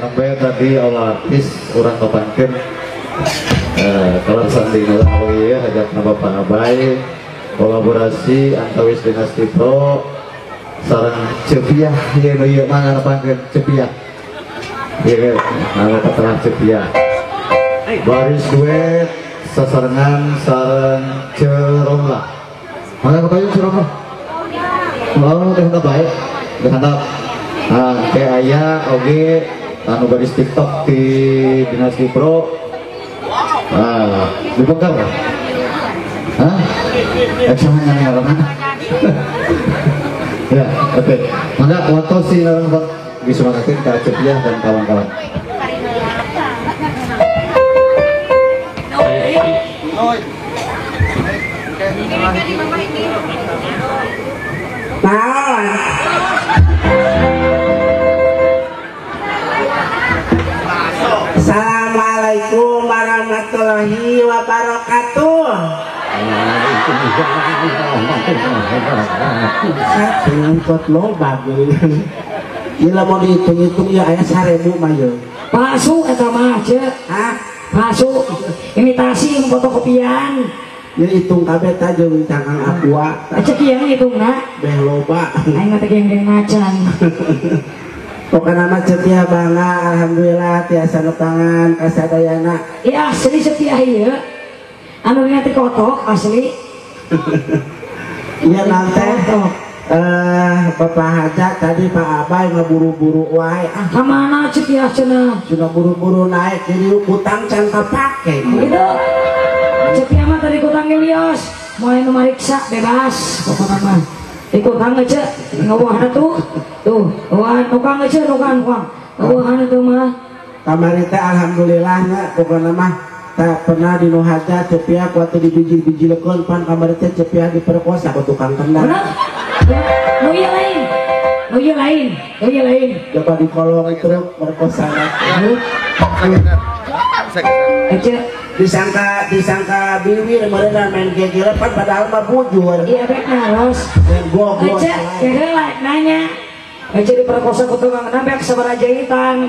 sampai tadi olah-artis orang kepankin kalau sandina ya hajat Bapak Abai kolaborasi antawis Dinasti Pro sarang Cepiah ya no iya mana panggil Cepiah ya nama peternak Cepiah baris duet sasarangan sarang Ceromlah mana kayu Ceromlah oh udah baik udah handap kayak ayah oke anu baris TikTok di Dinasti Pro dibongkar hah? Sama yang orang ya, oke. Maka foto si orang disemangatin ke Cepiah dan kawan-kawan. Assalamualaikum warahmatullahi wabarakatuh. Satu ngikut loba gila mau dihitung-hitung ya ayah 1000 mah ya palsu eta mah cek palsu imitasi fotokopian ya hitung kabeh ta jeung cangkang aqua cek ieu hitungna beh loba aing teh geng-geng macan pokokna mah Cepiah bangga alhamdulillah tiasa nepangan kasadayana iya asli Cepiah ieu anu nya teh kotok asli iya nanti Bapak Hajat tadi Pak Abai ngeburu-buru wae kemana Cepiah cenah sudah buru-buru naik jadi utang can kapake gitu Cepiah mah tadi kutang Elios mulai nu mariksa bebas pokokna mah ikutang aja ngawahna tuh tukang aja tukang ngawahna tuh mah kamari teh alhamdulillahnya pokokna mah tak pernah di Nuhaja Cepiah waktu dibiji-bijilekeun pan kamari teh Cepiah diperkosa ku tukang tendang nu ieu lain coba di kolong itu perkosa disangka bibir mereka main gegere pan padahal mah bujur iya bek naros gua aja heula nanya aja diperkosa ku tukang nambek sabaraha jahitan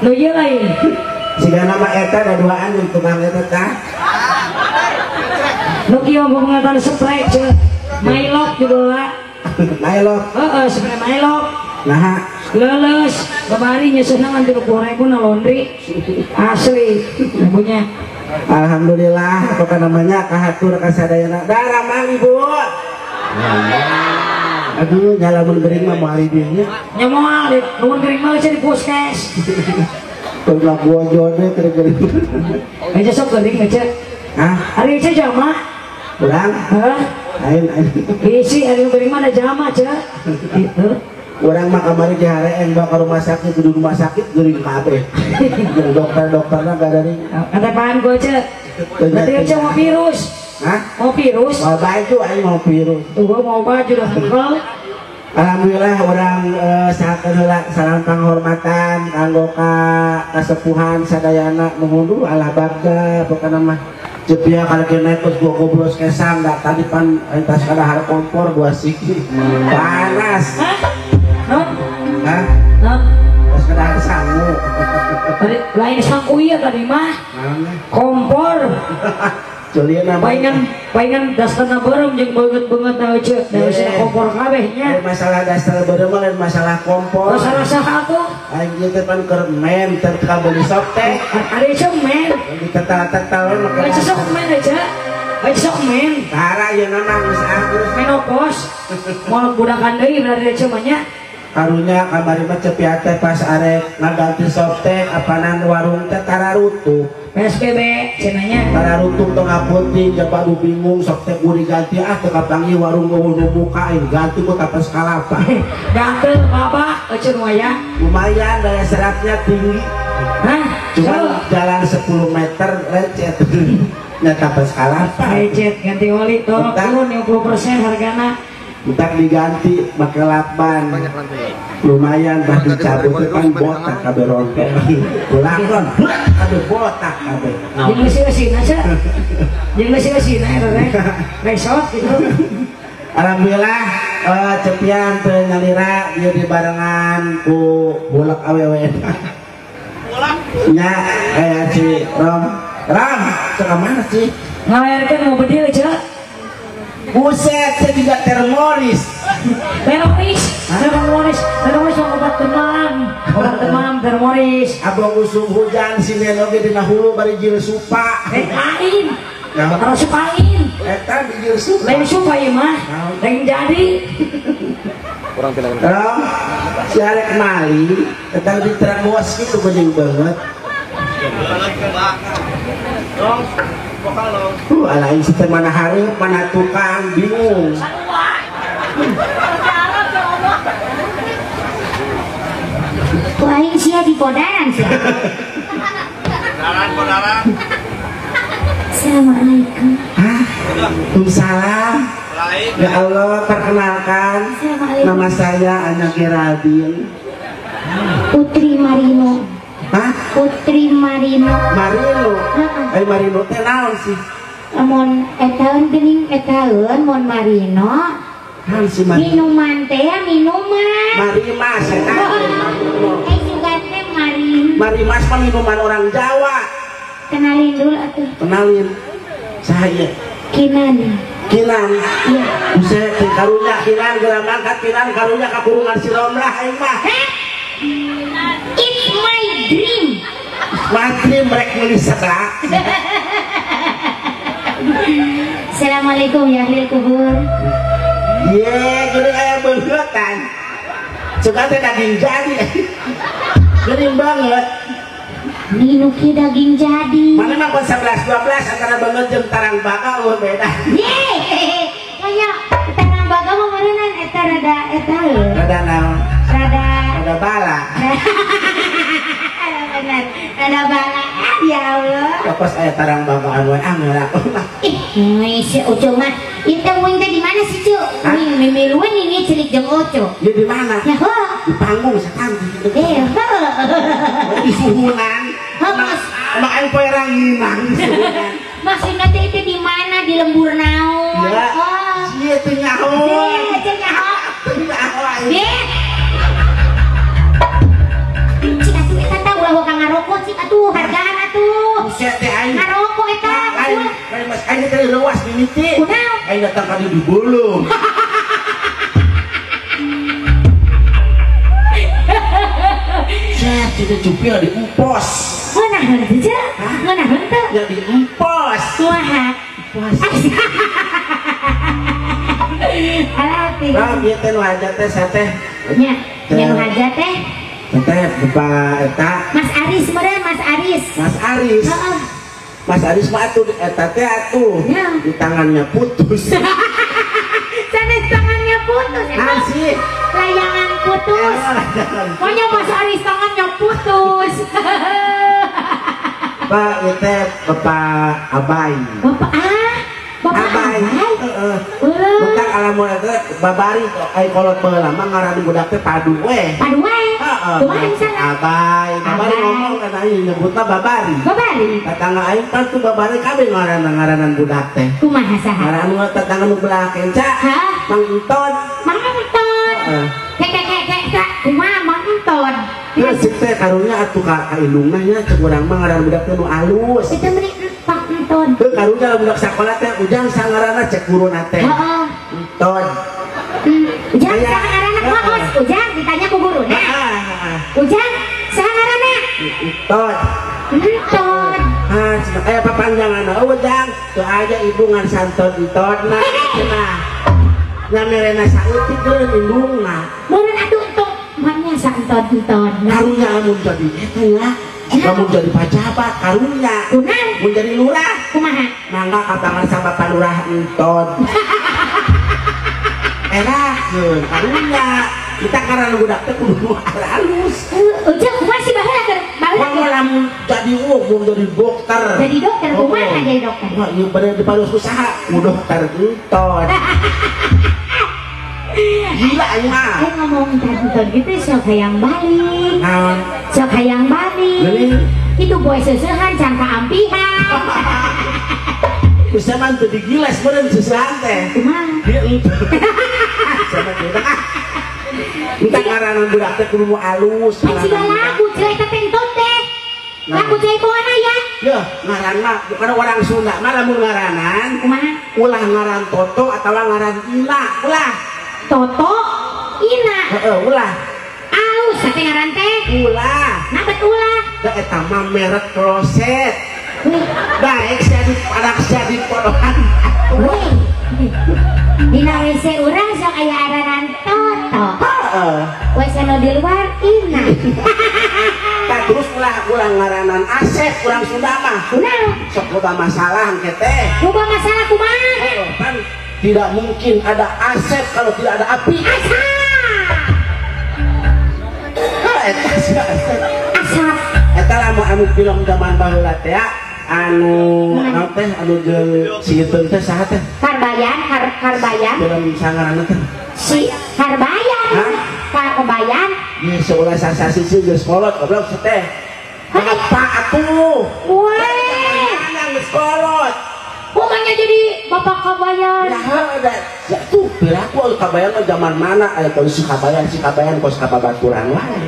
nu ieu lain siga nama eta ada duaan yang tukang eta tah nu kieu ngomongna spray ceu Mylok juga Mylok spray Mylok nah leles kebari nyesuna ngan 30.000 na laundry asli punya alhamdulillah apa namanya kahatur kasadayana darah mang ibu aduh nyalamun gering mah moal dinya nya moal lamun gering mah di puskes pernah gua jode gering aja sok gering aja hari aja jama pulang lain bisi hari gering mah ada jama aja gitu orang mah kamari dihareeng bawa ke rumah sakit di rumah sakit gering kabeh dokter-dokterna gak dari katepaan gua aja berarti aja mau virus mau virus mau baju aing mau virus tuh gua mau baju udah engkel alhamdulillah orang sakeun heula salam panghormatan kanggo ka kasepuhan sadayana nuhun Allah bagda pokona mah Cepiah kalau kena terus gua goblos kesang nggak tadi pan entas kada har kompor gua siki panas non terus kada har sangu lain sangu iya tadi mah kompor Julian palingan dasarna beureum jeung beungeut-beungeut na aja da kompor kabehnya masalah dasar beureum lain masalah kompor masalah saha atuh aing teh pan keur men teu ka beuli sok teh ari cemen ditetal-tetal we aja sok men aja aja sok men tara yeuna mah geus agus menopos moal budakan deui berarti cemanya karunya kamari mah Cepiah teh pas arek ngaganti softtek apanan warung teh tararutuh PSBB cenanya tararutuh tong apotik japa du bingung softtek gua diganti teu kapanggih warung nu buka ganti ku tapes kalapa gantel bapak eceun waya lumayan daya serapnya tinggi cuma jalan 10 meter lecet nya tapes kalapa lecet ganti oli tolong turun 50% hargana Entar diganti pakai lakban lumayan bah dicabut kan botak kabeh rontok lakon kabeh botak kabeh jeung leusi-leusina aja jeung leusi-leusina eta teh resort gitu Alhamdulillah cepian teu nyalira ieu dibarengan ku bulak awewe. Nya aya si Rom. Ram, cek mana sih? Ngawirkeun mau bedil cek. Buset, saya juga termoris. Termoris mau obat demam termoris. Abang usung hujan sineloge dina hulu bari jil supa. Lain. Kalau supain. Eta di jil supa. Lain supa ieu mah. Lain jadi. Kurang pindah. Rom, si arek mali, eta di terang bos kitu geuning banget. Alain si mana hari mana tukang bingung. Aing sia di podaran sih. Assalamualaikum. Waalaikumsalam. Ya Allah, perkenalkan nama saya Ana Geraldine. Putri Marino. Hah? Putri Marino. Marino. Marino teh naon sih? Mon etaeun geuning etaeun mon Marino. Naon si Marino? Minuman teh ya minuman. Marimas eta. Juga teh Marin. Marimas mah minuman orang Jawa. Kenalin dulu atuh. Kenalin. Saya Kinan. Kinan. Iya. Buset, karunya Kinan geura mangkat Kinan karunya ka kurungan si Romlah aing mah. It's my dream. Mati merek nulis segala. Assalamualaikum ya ahli kubur. Ye, gede aya beungheutan. Suka teh daging jadi. Geuning banget. Ninu ki daging jadi. Mana mah 11 12 antara banget jeung tarang baka beda. Yeay, kayak tanah baga mah meureunnan eta rada eta heuh. Rada naon? Rada Bala. bener, rada bala. Ya Allah. Pas aya tarang baka anu angel aku. Ih, si Ucu mah. Itu mun teh di mana sih, Cu? Mimiluan ini celik jeung Ucu. Ya di mana? Ya heuh. Di panggung setan. Heuh. Di suhunan. Mas, mak aing poe ranginang di suhunan. maksudnya teh itu di mana? Di lembur naon? Ya. Oh. Ieu teh nyaho. Teh nyaho. Nyaho aing. Deh. Cik atuh eta teh ulah wakang ngarokok cik atuh hargaan atuh. Buset teh aing. Ngarokok eta. Aing mas aing teh leuwas mimiti. Kunaon? Aing datang ka di bulung. Set tidak cupil di empos. Ngeunaheun teh cek? Ngeunaheun teh? Ya di empos. Kumaha? Empos. Alati. Nah, ieu teh nu hajat teh sateh. Nya, nya nu hajat teh. Teh Bapak eta Mas Aris meureun Mas Aris. Mas Aris. Heeh. Mas Aris mah atuh eta teh atuh Ya. di tangannya putus. Sanes tangannya putus. Asih. Layangan putus. Pokoknya Mas Aris tangannya putus. Pak, ieu teh Bapak Abai. Bapak Bapak Abai. Abai. Heeh. Ulah. Bukan alamun eta babari ai kolot baheula mah ngaran budak teh padu we. Padu wae. Heeh. Kumaha misalna? Abai, babari Abai. ngomong kana ieu nyebutna babari. Babari. Tetangga aing pan tuh babari kabeh ngaranan budak teh. Kumaha saha? Ngaran tetangga nu belah kenca. Hah? Mang Enton. Mang Enton. Heeh. Kek kumaha Mang Enton? Terus cik teh karunya atuh ka indungna nya cek urang mah ngaran budak teh nu alus. Itu meni Mang Enton. Teu karunya budak sakola teh ujang sangarana cek guruna teh. Heeh. Enton. Ujang Aya. saha ngaranna kumaha? Ujang ditanya ku guruna. Ujang saha ngaranna? Enton. Enton. Cenah aya papanjanganna ujang teu aya ibu ngan santot Entonna cenah. Nyamerena saeutik indungna. Meureun atuh entung mahnya sa Enton. Karunya lamun jadi eta ya. Lamun jadi pajabat karunya. Kunaon? Mun jadi lurah Kumaha? mangga ka tangan sa Bapak Lurah Enton. Erakeun karunya kita karena budak teh kudu halus. Ujang kumaha sih baheula keur? Wah lamun jadi mun jadi dokter. Jadi dokter kumaha jadi dokter? Wah ieu bener dipados usaha ku dokter Enton. Gila aing mah. Saya ngomong Enton gitu sok hayang balik. Naon? Sok hayang balik. Geuning. Itu boy seusehan can kaampihan. bisa mantu digiles meureun seusehan teh. Kumaha? Dia itu. Sama dia. Entah ngaranan budak teh kudu alus. Kan siga lagu cerai teh pentot teh. Lagu cerai kumaha ya? Ya, ngaran mah bukan orang Sunda, mah lamun ngaranan. Kumaha? Ulah ngaran Toto atau ngaran Ina, ulah. Toto, Ina. Heeh, ulah. Alus teh ngaran teh. Ulah. Nabat ulah. Da eta mah merek kloset. Baik jadi polohan. Weh. Dina WC urang sok aya aranan Toto. Heeh. WC nu di luar Ina. Tah terus ulah ngaranan Asep urang Sunda mah. Kunaon? Sok loba masalah engke teh. Loba masalah kumaha? Kan tidak mungkin ada Asep kalau tidak ada api. Asap. Eta si Asep. Asap. Eta lamun anu film zaman baheula teh anu naon teh anu jeung si Iteun teh saha teh? Harbayan. Film sangaranna teh. Si Harbayan. Hah? Harbayan. Ieu seolah sasasi sih geus kolot goblok teh. Apa atuh? Weh. Yang geus kolot. Kumanya jadi Bapak Kabayan. Ya ada. Ya tuh piraku Kabayan mah zaman mana aya teu si Kabayan kos kababaturan wae.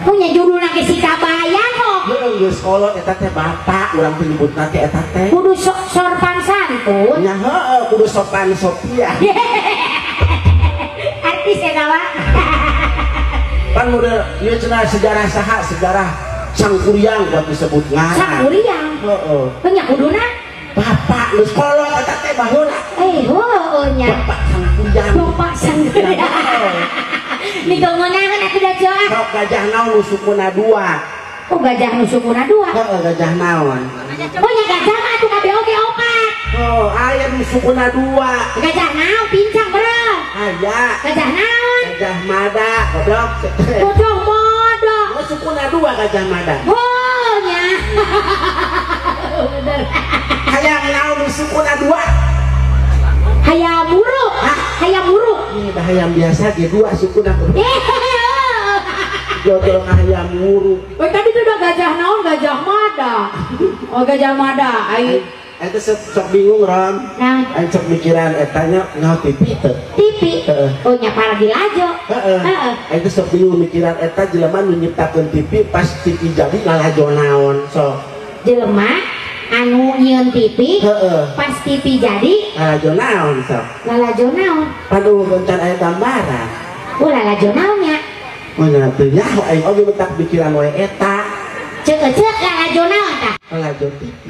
Punya judul lagi si Kabayan kok. Heeh geus kolot eta teh bapak urang teh nyebutna teh eta teh. Kudu sorpan santun. Ya heeh kudu sopan Sophia. Artis ya kawan. Pan model ieu cenah sejarah saha sejarah Sangkuriang buat disebut ngaran. Sangkuriang. Heeh. Punya kuduna. Bapak geus kolot eta teh baheula. Nya. Bapak Sangkuriang. Bapak Sangkuriang. Di kemenangan aku dah coba. Sok gajah naon nu sukuna 2. Oh gajah nu sukuna 2. Heeh gajah naon. Punya gajah mah atuh kabeh oge opat. Oh, aya nu sukuna 2. Gajah naon pincang bro. Aya. Gajah naon? Gajah Mada, goblok. Bodoh modok. Nu sukuna 2 gajah Mada. Oh nya. Bener. Hayang naon nu sukuna 2? Hayam muruk. Hayam muruk. Ini dah hayam biasa ge 2 sukuna. Jodoh hayam muruk. Oh, tadi tuh udah gajah naon, gajah mada. Oh, gajah mada. Eta sok bingung Ram. Nah, Aing sok mikiran etanya nyaho TV teh. TV. Oh nya para dilajo. Heeh. Aing teh sok bingung mikiran eta jelema nu nyiptakeun TV pas TV jadi ngalajo naon sok. Jelema anu nyieun TV. Heeh. Pas TV jadi Ngalajo naon sok. lalajo naon? Padu bentar aya gambaran. Oh lalajo naonnya? Mana teu nyaho aing oge betak pikiran we eta. Ceuk lalajo naon tah? Ngalajo TV.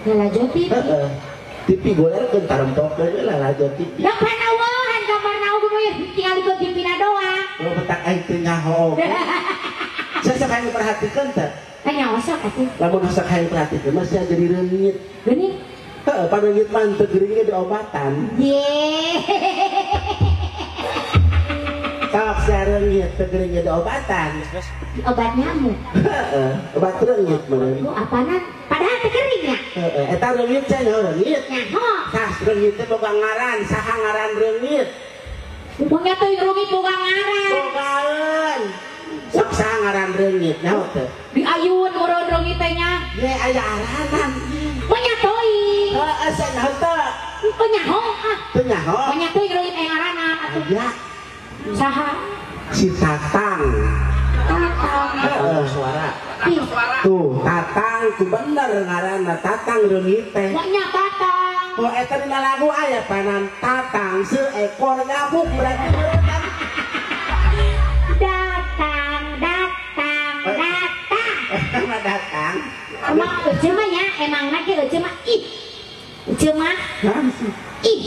Lalajo TV. Heeh. TV goler keun tarempok we ngalajo TV. Da panawahan gambar naon kudu tinggal di TV-na doang. Oh betak aing teu nyaho. Sesek aing perhatikeun teh. Tanya osok atuh. Lamun sok aing perhatikeun mah sia jadi reungit. Geuning. Heeh, paneungit mah teu geuring ge diobatan. Ye. Sok sia reungit teu geuring ge diobatan. Obat nyamuk. Heeh, obat reungit mah. Oh apanan? Padahal teu kering ya. Heeh, eta reungit cenah nyaho reungit. Nyaho. Tah reungit teh boga ngaran, saha ngaran reungit? Punya teh rumit boga ngaran. Bogaeun. Sok saha ngaran reungit nyaho teh? Di ayun urang rumit teh nya. Ye aya aranan. Punya toi. Heeh, saya nyaho teh. Punya ho ah. Teu nyaho. Punya teh rumit ngaranna atuh. Aya Saha? si Tatang. Heeh, Suara. Ih, tuh Tatang tuh bener ngaranna Tatang reungit teh. Punya batang. Oh eta dina lagu aya panan Tatang seekor nyamuk berarti Datang. mah datang. Emang ece mah ya, emang lagi ece mah ih. Ece mah ih.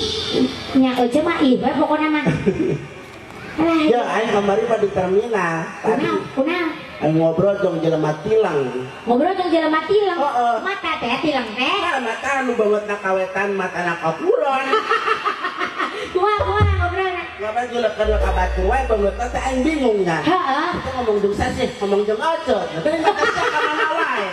Nya ece mah ih, bae pokona mah. Alah, Ya aing kamari mah di terminal. Tadi kunaon? aing ngobrol jeung jelema tilang. Ngobrol jeung jelema tilang. Heeh. Mata teh tilang teh. Nah, mata anu bangetna kawetan mata anak kapuron. Kumaha ngobrolna? Ngapain julek kedua kabatur wae bangetna teh aing bingung nya. Heeh. Kita ngomong jeung sasih, ngomong jeung ocot. Tapi ngomong ka mana wae.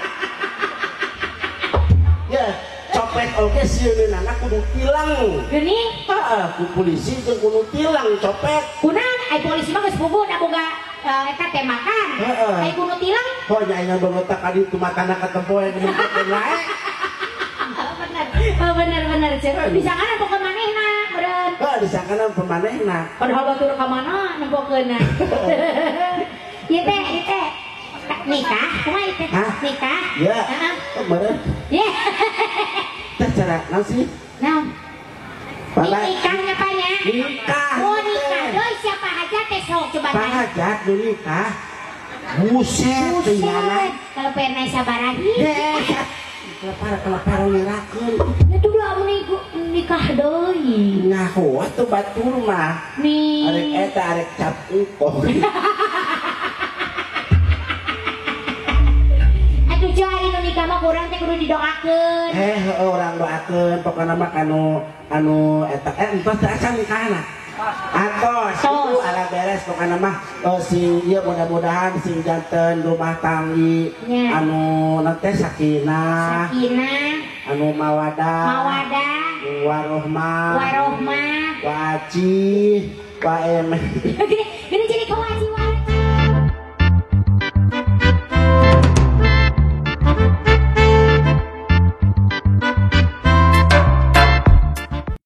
Ya, copet oge sieunana kudu tilang. Geuning. Heeh, ku polisi jeung kudu tilang copet. Kunaon? Ai polisi mah geus puguh da boga eta teh makan. Heeh. Ai kudu tilang. Oh nya nya bangetna ka ditu matana katempo yang ngempet wae. bener ce bisa kan nempokeun manehna meureun disangkana pemanehna padahal batur ka mana nempokeunna ieu teh nikah kumaha ieu teh nikah ya heeh meureun ye teh cara naon sih naon Pada nikahnya Pak ya nikah oh nikah doi siapa aja teh sok coba tanya pahajat nu nikah buset buset kalau pengen sabarahi kelepar ngirakeun itu udah nikah deui ngaho atuh batur mah nih arek eta arek cap engkong aduh cari nu nikah mah kurang teh kudu didoakeun orang doakeun pokona mah anu eta entos asa nikahna atos itu ala beres pokona mah si ieu mudah-mudahan sing janten rumah tanggi anu nanti sakinah anu mawadah warohmah wajih wa emeh